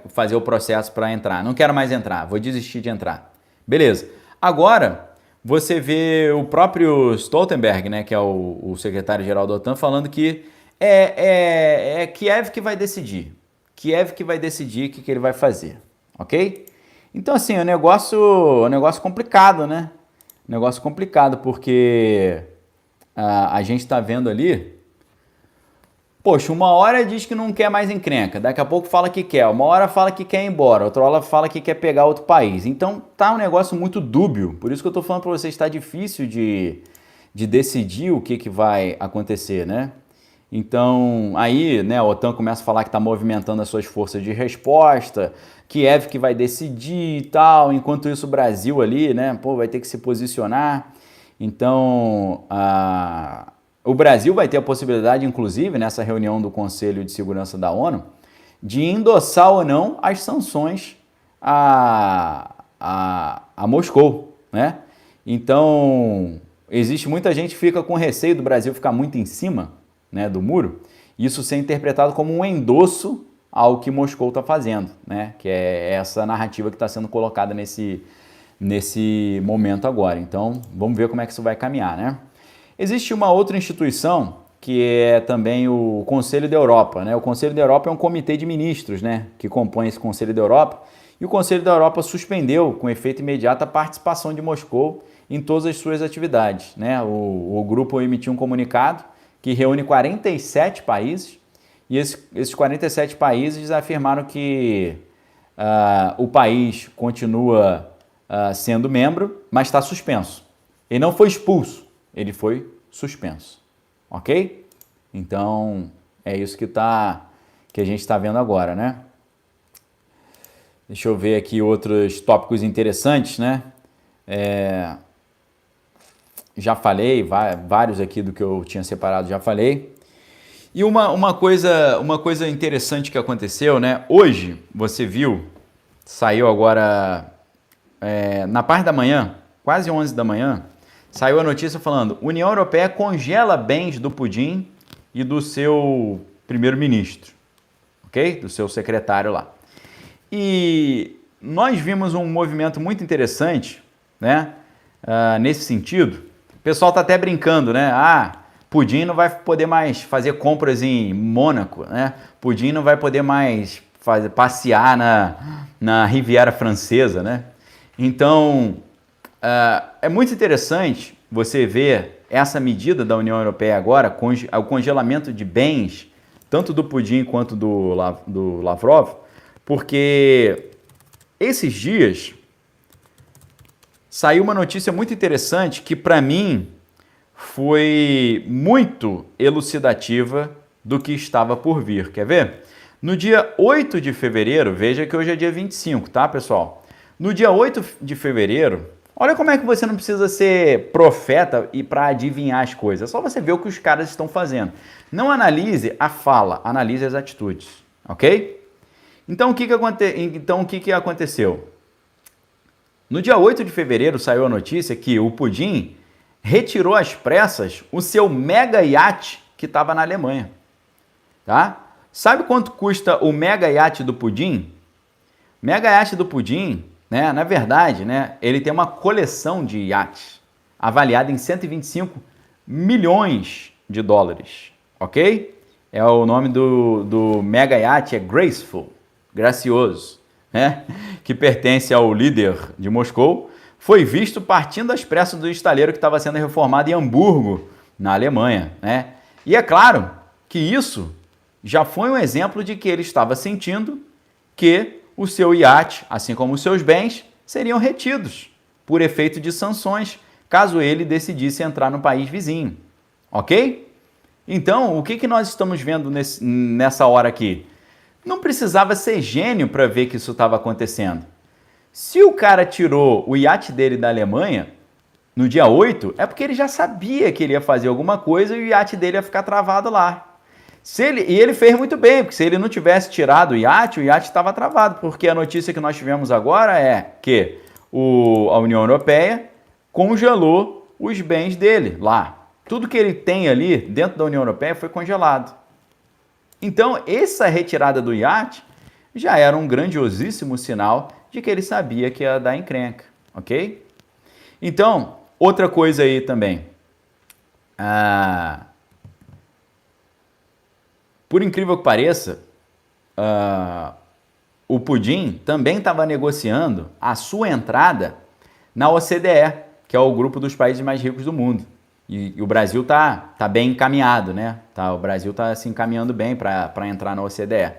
fazer o processo para entrar, não quero mais entrar, vou desistir de entrar. Beleza. Agora, você vê o próprio Stoltenberg, né, que é o secretário-geral da OTAN, falando que é Kiev que vai decidir. Kiev que vai decidir o que ele vai fazer, ok? Então, assim, é um negócio complicado, né? Um negócio complicado, porque a gente está vendo ali. Poxa, uma hora diz que não quer mais encrenca, daqui a pouco fala que quer, uma hora fala que quer ir embora, outra hora fala que quer pegar outro país. Então tá um negócio muito dúbio, por isso que eu tô falando para vocês, está difícil de decidir o que vai acontecer, né? Então aí, né, a OTAN começa a falar que está movimentando as suas forças de resposta, Kiev que vai decidir e tal, enquanto isso o Brasil ali, né, vai ter que se posicionar. Então, o Brasil vai ter a possibilidade, inclusive, nessa reunião do Conselho de Segurança da ONU, de endossar ou não as sanções a Moscou, né? Então, existe muita gente que fica com receio do Brasil ficar muito em cima, né, do muro, isso ser interpretado como um endosso ao que Moscou está fazendo, né? Que é essa narrativa que está sendo colocada nesse momento agora. Então, vamos ver como é que isso vai caminhar, né? Existe uma outra instituição que é também o Conselho da Europa, né? O Conselho da Europa é um comitê de ministros, né, que compõe esse Conselho da Europa, e o Conselho da Europa suspendeu com efeito imediato a participação de Moscou em todas as suas atividades, né? O grupo emitiu um comunicado que reúne 47 países, e esses 47 países afirmaram que o país continua sendo membro, mas está suspenso. Ele não foi expulso, ele foi suspenso, ok? Então, é isso que a gente está vendo agora, né? Deixa eu ver aqui outros tópicos interessantes, né? Já falei, vários aqui do que eu tinha separado já falei. E uma coisa interessante que aconteceu, né? Hoje, você viu, saiu agora, na parte da manhã, quase 11 da manhã, saiu a notícia falando: União Europeia congela bens do Putin e do seu primeiro-ministro, ok? Do seu secretário lá. E nós vimos um movimento muito interessante, né? Nesse sentido. O pessoal está até brincando, né? Putin não vai poder mais fazer compras em Mônaco, né? Putin não vai poder mais passear na Riviera Francesa, né? Então, é muito interessante você ver essa medida da União Europeia agora, o congelamento de bens, tanto do Putin quanto do Lavrov, porque esses dias saiu uma notícia muito interessante que, para mim, foi muito elucidativa do que estava por vir. Quer ver? No dia 8 de fevereiro, veja que hoje é dia 25, tá, pessoal? No dia 8 de fevereiro, olha como é que você não precisa ser profeta e para adivinhar as coisas. É só você ver o que os caras estão fazendo. Não analise a fala, analise as atitudes, ok? Então, o que aconteceu? No dia 8 de fevereiro saiu a notícia que o Putin retirou às pressas o seu mega iate que estava na Alemanha. Tá? Sabe quanto custa o mega iate do Putin? Mega iate do Putin, né, na verdade, né, ele tem uma coleção de iates avaliada em 125 milhões de dólares, ok? É o nome do mega iate, é Graceful, gracioso, né? Que pertence ao líder de Moscou, foi visto partindo às pressas do estaleiro que estava sendo reformado em Hamburgo, na Alemanha, né? E é claro que isso já foi um exemplo de que ele estava sentindo que o seu iate, assim como os seus bens, seriam retidos por efeito de sanções, caso ele decidisse entrar no país vizinho, ok? Então, o que nós estamos vendo nessa hora aqui? Não precisava ser gênio para ver que isso estava acontecendo. Se o cara tirou o iate dele da Alemanha, no dia 8, é porque ele já sabia que ele ia fazer alguma coisa e o iate dele ia ficar travado lá. E ele fez muito bem, porque se ele não tivesse tirado o iate estava travado, porque a notícia que nós tivemos agora é que a União Europeia congelou os bens dele lá. Tudo que ele tem ali dentro da União Europeia foi congelado. Então, essa retirada do iate já era um grandiosíssimo sinal de que ele sabia que ia dar encrenca, ok? Então, outra coisa aí também. Por incrível que pareça, o Putin também estava negociando a sua entrada na OCDE, que é o grupo dos países mais ricos do mundo. E o Brasil tá bem encaminhado, né? O Brasil está se encaminhando bem para entrar na OCDE.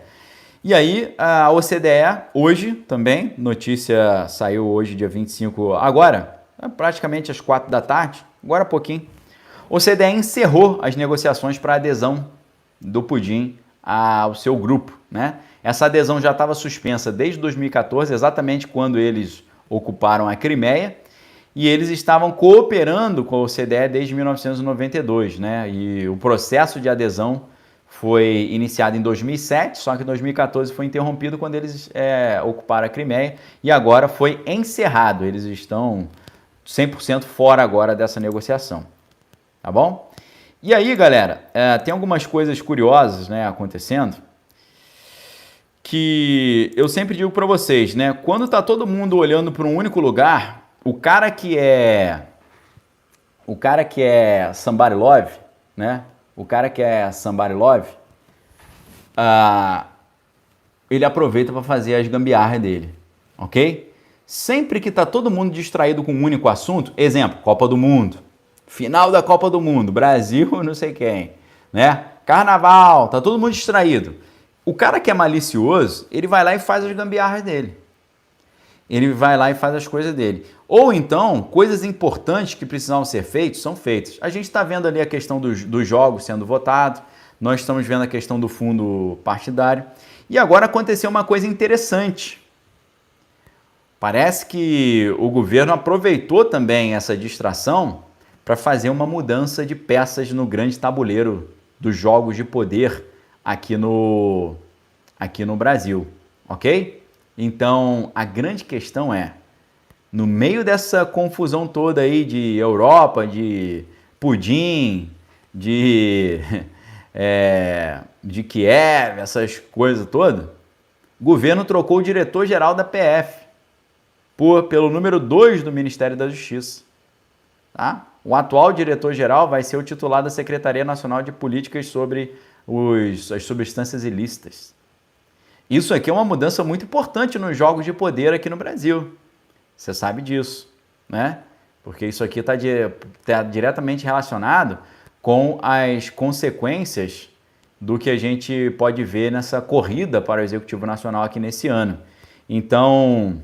E aí, a OCDE, hoje também, notícia saiu hoje, dia 25, agora, praticamente às 4 da tarde, agora há pouquinho, a OCDE encerrou as negociações para adesão do Putin ao seu grupo, né? Essa adesão já estava suspensa desde 2014, exatamente quando eles ocuparam a Crimeia, e eles estavam cooperando com a OCDE desde 1992, né? E o processo de adesão foi iniciado em 2007, só que em 2014 foi interrompido quando eles ocuparam a Crimeia, e agora foi encerrado. Eles estão 100% fora agora dessa negociação, tá bom? E aí, galera, tem algumas coisas curiosas, né, acontecendo, que eu sempre digo para vocês, né? Quando tá todo mundo olhando para um único lugar, o cara que é somebody love, né? O cara que é somebody love, ele aproveita para fazer as gambiarras dele, ok? Sempre que tá todo mundo distraído com um único assunto, exemplo, Copa do Mundo, final da Copa do Mundo, Brasil, não sei quem, né? Carnaval, tá todo mundo distraído. O cara que é malicioso, ele vai lá e faz as gambiarras dele. Ele vai lá e faz as coisas dele. Ou então, coisas importantes que precisavam ser feitas, são feitas. A gente está vendo ali a questão dos jogos sendo votados, nós estamos vendo a questão do fundo partidário. E agora aconteceu uma coisa interessante. Parece que o governo aproveitou também essa distração para fazer uma mudança de peças no grande tabuleiro dos jogos de poder aqui no Brasil, ok? Então, a grande questão é, no meio dessa confusão toda aí de Europa, de Pudim, de Kiev, essas coisas todas, o governo trocou o diretor-geral da PF pelo número 2 do Ministério da Justiça. Tá? O atual diretor-geral vai ser o titular da Secretaria Nacional de Políticas sobre as substâncias ilícitas. Isso aqui é uma mudança muito importante nos jogos de poder aqui no Brasil. Você sabe disso, né? Porque isso aqui está diretamente relacionado com as consequências do que a gente pode ver nessa corrida para o Executivo Nacional aqui nesse ano. Então,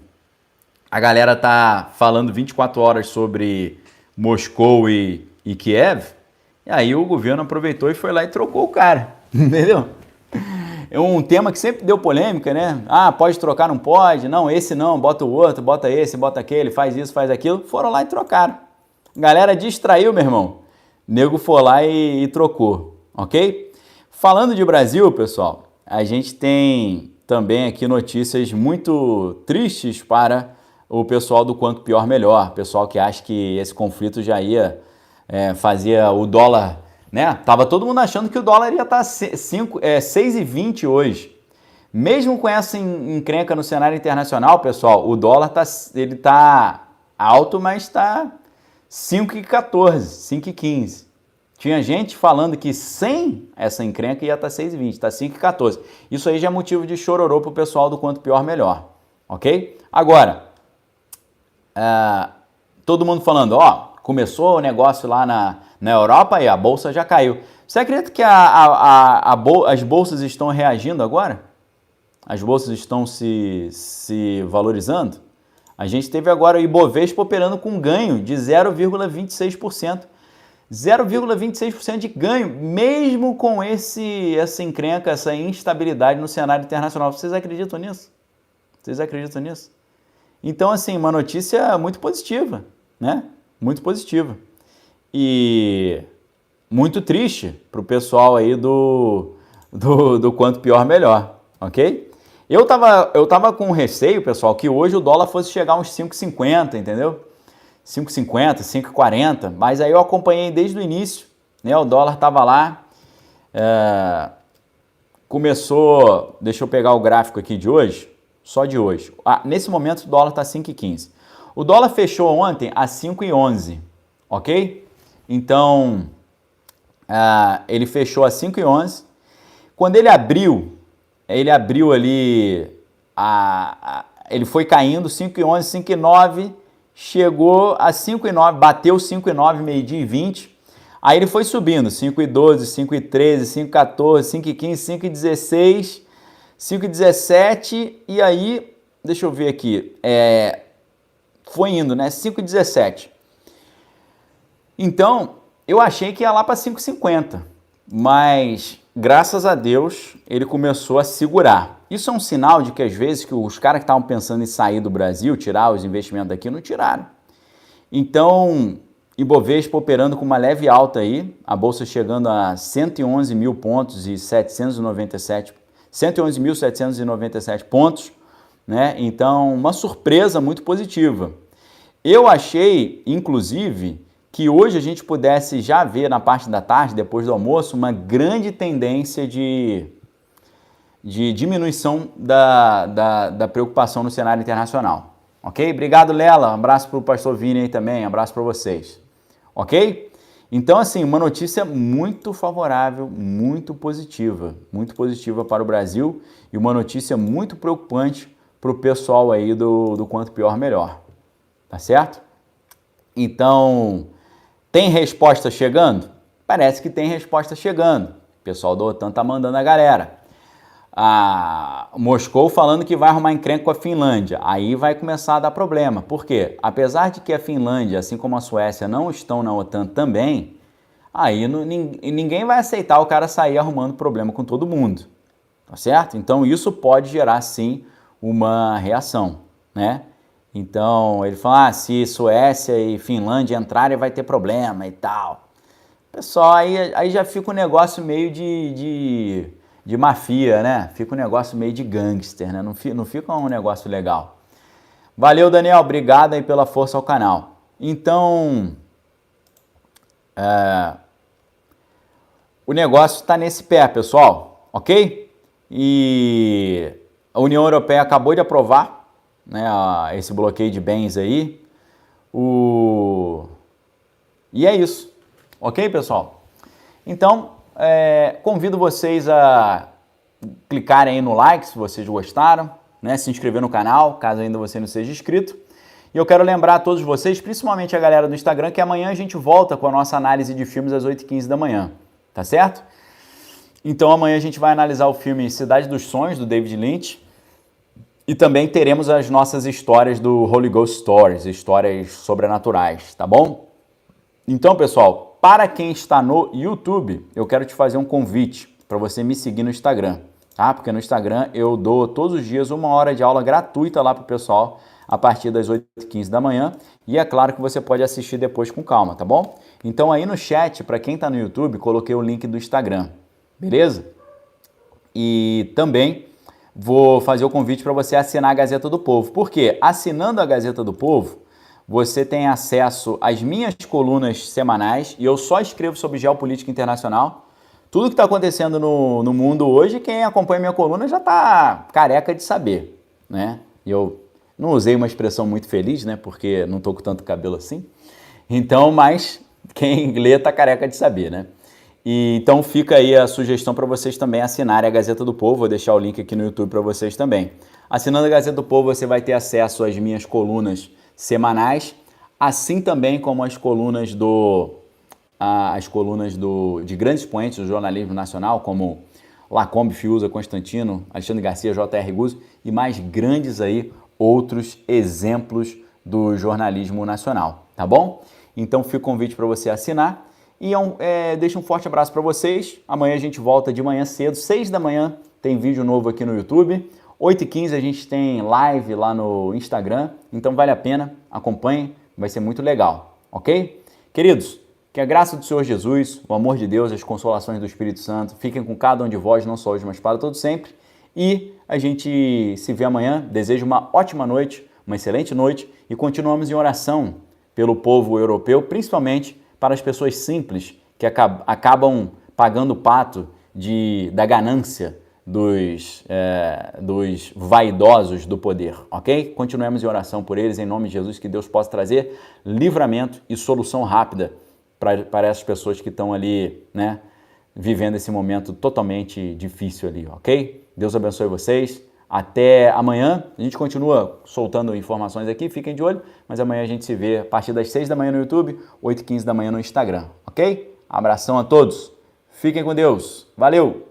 a galera tá falando 24 horas sobre Moscou e Kiev, e aí o governo aproveitou e foi lá e trocou o cara, entendeu? É um tema que sempre deu polêmica, né? Pode trocar, não pode. Não, esse não, bota o outro, bota esse, bota aquele, faz isso, faz aquilo. Foram lá e trocaram. Galera distraiu, meu irmão. Nego foi lá e trocou, ok? Falando de Brasil, pessoal, a gente tem também aqui notícias muito tristes para o pessoal do Quanto Pior Melhor. Pessoal que acha que esse conflito já ia fazer o dólar... Né? Tava todo mundo achando que o dólar ia estar 6,20 hoje. Mesmo com essa encrenca no cenário internacional, pessoal, o dólar tá alto, mas está 5,14, 5,15. Tinha gente falando que sem essa encrenca ia estar 6,20, está 5,14. Isso aí já é motivo de chororô para o pessoal do Quanto Pior Melhor, ok? Agora, todo mundo falando, começou o negócio lá na Europa e a bolsa já caiu. Você acredita que as bolsas estão reagindo agora? As bolsas estão se valorizando? A gente teve agora o Ibovespa operando com ganho de 0,26%. 0,26% de ganho, mesmo com essa encrenca, essa instabilidade no cenário internacional. Vocês acreditam nisso? Vocês acreditam nisso? Então, assim, uma notícia muito positiva, né? muito positiva. E muito triste para o pessoal aí do quanto pior, melhor, ok? Eu tava com receio, pessoal, que hoje o dólar fosse chegar a uns 5,50, entendeu? 5,50, 5,40, mas aí eu acompanhei desde o início, né? O dólar tava lá, começou, deixa eu pegar o gráfico aqui de hoje, só de hoje. Nesse momento o dólar tá 5,15. O dólar fechou ontem a 5,11, ok? Então, ele fechou a 5,11. Quando ele abriu ali, ele foi caindo, 5,11, 5,9, chegou a 5,9, bateu 5,9, meio-dia e 20. Aí ele foi subindo, 5,12, 5,13, 5,14, 5,15, 5,16, 5,17 e aí, deixa eu ver aqui, foi indo, né? 5,17. Então, eu achei que ia lá para 5,50, mas graças a Deus ele começou a segurar. Isso é um sinal de que às vezes que os caras que estavam pensando em sair do Brasil, tirar os investimentos daqui, não tiraram. Então, Ibovespa operando com uma leve alta aí, a bolsa chegando a 111 mil pontos e 797, 111.797 pontos, né? Então, uma surpresa muito positiva. Eu achei, inclusive, que hoje a gente pudesse já ver na parte da tarde, depois do almoço, uma grande tendência de diminuição da preocupação no cenário internacional. Ok? Obrigado, Lela. Um abraço para o pastor Vini aí também, um abraço para vocês. Ok? Então, assim, uma notícia muito favorável, muito positiva para o Brasil e uma notícia muito preocupante para o pessoal aí do quanto pior, melhor. Tá certo? Então, tem resposta chegando? Parece que tem resposta chegando. O pessoal da OTAN tá mandando a galera. Moscou falando que vai arrumar encrenca com a Finlândia. Aí vai começar a dar problema. Por quê? Apesar de que a Finlândia, assim como a Suécia, não estão na OTAN também, aí ninguém vai aceitar o cara sair arrumando problema com todo mundo. Tá certo? Então isso pode gerar, sim, uma reação, né? Então, ele fala, se Suécia e Finlândia entrarem vai ter problema e tal. Pessoal, aí já fica um negócio meio de mafia, né? Fica um negócio meio de gangster, né? Não fica um negócio legal. Valeu, Daniel. Obrigado aí pela força ao canal. Então, o negócio está nesse pé, pessoal. Ok? E a União Europeia acabou de aprovar, né, esse bloqueio de bens aí. E é isso. Ok, pessoal? Então, convido vocês a clicarem aí no like se vocês gostaram, né? Se inscrever no canal, caso ainda você não seja inscrito. E eu quero lembrar a todos vocês, principalmente a galera do Instagram, que amanhã a gente volta com a nossa análise de filmes às 8h15 da manhã. Tá certo? Então amanhã a gente vai analisar o filme Cidade dos Sonhos, do David Lynch. E também teremos as nossas histórias do Holy Ghost Stories, histórias sobrenaturais, tá bom? Então, pessoal, para quem está no YouTube, eu quero te fazer um convite para você me seguir no Instagram, tá? Porque no Instagram eu dou todos os dias 1 hora de aula gratuita lá para o pessoal a partir das 8h15 da manhã. E é claro que você pode assistir depois com calma, tá bom? Então aí no chat, para quem está no YouTube, coloquei o link do Instagram, beleza? E também vou fazer o convite para você assinar a Gazeta do Povo. Por quê? Assinando a Gazeta do Povo, você tem acesso às minhas colunas semanais e eu só escrevo sobre geopolítica internacional. Tudo que está acontecendo no mundo hoje, quem acompanha minha coluna já está careca de saber, né? Eu não usei uma expressão muito feliz, né? Porque não estou com tanto cabelo assim. Então, mas quem lê está careca de saber, né? E então fica aí a sugestão para vocês também assinarem a Gazeta do Povo. Vou deixar o link aqui no YouTube para vocês também. Assinando a Gazeta do Povo, você vai ter acesso às minhas colunas semanais, assim também como as colunas de grandes expoentes do jornalismo nacional, como Lacombe, Fiuza, Constantino, Alexandre Garcia, J.R. Guzzo e mais grandes aí outros exemplos do jornalismo nacional, tá bom? Então fica o convite para você assinar. E deixa um forte abraço para vocês. Amanhã a gente volta de manhã cedo, 6 da manhã tem vídeo novo aqui no YouTube. 8h15 a gente tem live lá no Instagram. Então vale a pena, acompanhem, vai ser muito legal. ok? Queridos, que a graça do Senhor Jesus, o amor de Deus, as consolações do Espírito Santo fiquem com cada um de vós, não só hoje, mas para todos sempre. E a gente se vê amanhã. Desejo uma ótima noite, uma excelente noite e continuamos em oração pelo povo europeu, principalmente para as pessoas simples que acabam pagando o pato da ganância dos vaidosos do poder, ok? Continuemos em oração por eles, em nome de Jesus, que Deus possa trazer livramento e solução rápida para essas pessoas que estão ali, né, vivendo esse momento totalmente difícil ali, ok? Deus abençoe vocês. Até amanhã. A gente continua soltando informações aqui, fiquem de olho, mas amanhã a gente se vê a partir das 6 da manhã no YouTube, 8h15 da manhã no Instagram, ok? Abração a todos. Fiquem com Deus. Valeu!